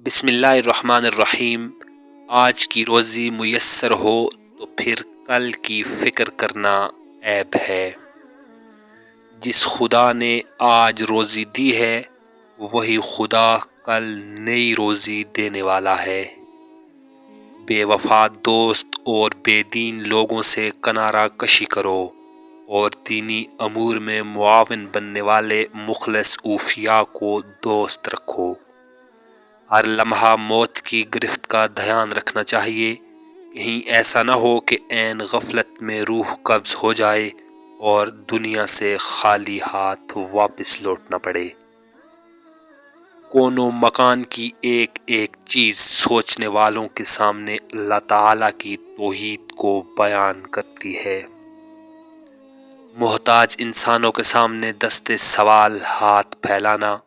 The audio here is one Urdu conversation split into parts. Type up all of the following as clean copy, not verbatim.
بسم اللہ الرحمن الرحیم۔ آج کی روزی میسر ہو تو پھر کل کی فکر کرنا عیب ہے۔ جس خدا نے آج روزی دی ہے وہی خدا کل نئی روزی دینے والا ہے۔ بے وفا دوست اور بے دین لوگوں سے کنارہ کشی کرو اور دینی امور میں معاون بننے والے مخلص اوفیاء کو دوست رکھو۔ ہر لمحہ موت کی گرفت کا دھیان رکھنا چاہیے، کہیں ایسا نہ ہو کہ عین غفلت میں روح قبض ہو جائے اور دنیا سے خالی ہاتھ واپس لوٹنا پڑے۔ کون و مکان کی ایک ایک چیز سوچنے والوں کے سامنے اللہ تعالیٰ کی توحید کو بیان کرتی ہے۔ محتاج انسانوں کے سامنے دست سوال ہاتھ پھیلانا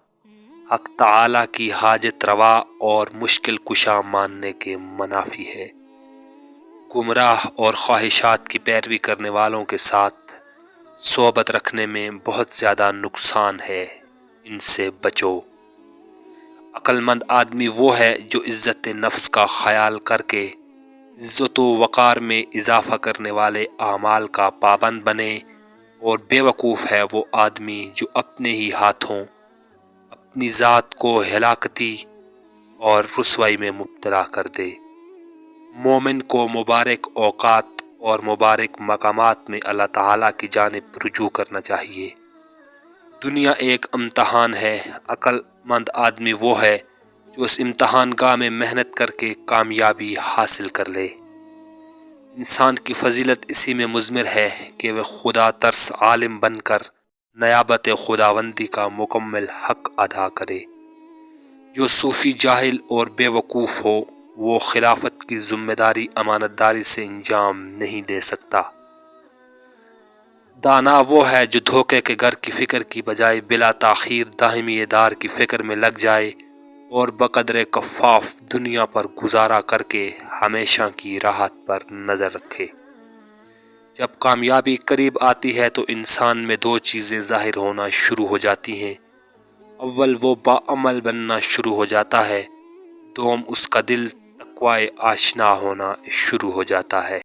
حق تعالیٰ کی حاجت روا اور مشکل کشا ماننے کے منافی ہے۔ گمراہ اور خواہشات کی پیروی کرنے والوں کے ساتھ صحبت رکھنے میں بہت زیادہ نقصان ہے، ان سے بچو۔ عقل مند آدمی وہ ہے جو عزت نفس کا خیال کر کے عزت و وقار میں اضافہ کرنے والے اعمال کا پابند بنے، اور بے وقوف ہے وہ آدمی جو اپنے ہی ہاتھوں اپنی ذات کو ہلاکتی اور رسوائی میں مبتلا کر دے۔ مومن کو مبارک اوقات اور مبارک مقامات میں اللہ تعالیٰ کی جانب رجوع کرنا چاہیے۔ دنیا ایک امتحان ہے، عقل مند آدمی وہ ہے جو اس امتحان گاہ میں محنت کر کے کامیابی حاصل کر لے۔ انسان کی فضیلت اسی میں مضمر ہے کہ وہ خدا ترس عالم بن کر نیابت خداوندی کا مکمل حق ادا کرے۔ جو صوفی جاہل اور بے وقوف ہو وہ خلافت کی ذمہ داری امانت داری سے انجام نہیں دے سکتا۔ دانا وہ ہے جو دھوکے کے گھر کی فکر کی بجائے بلا تاخیر دائمی دار کی فکر میں لگ جائے اور بقدر کفاف دنیا پر گزارا کر کے ہمیشہ کی راحت پر نظر رکھے۔ جب کامیابی قریب آتی ہے تو انسان میں دو چیزیں ظاہر ہونا شروع ہو جاتی ہیں۔ اول وہ باعمل بننا شروع ہو جاتا ہے، دوم اس کا دل تقوی آشنا ہونا شروع ہو جاتا ہے۔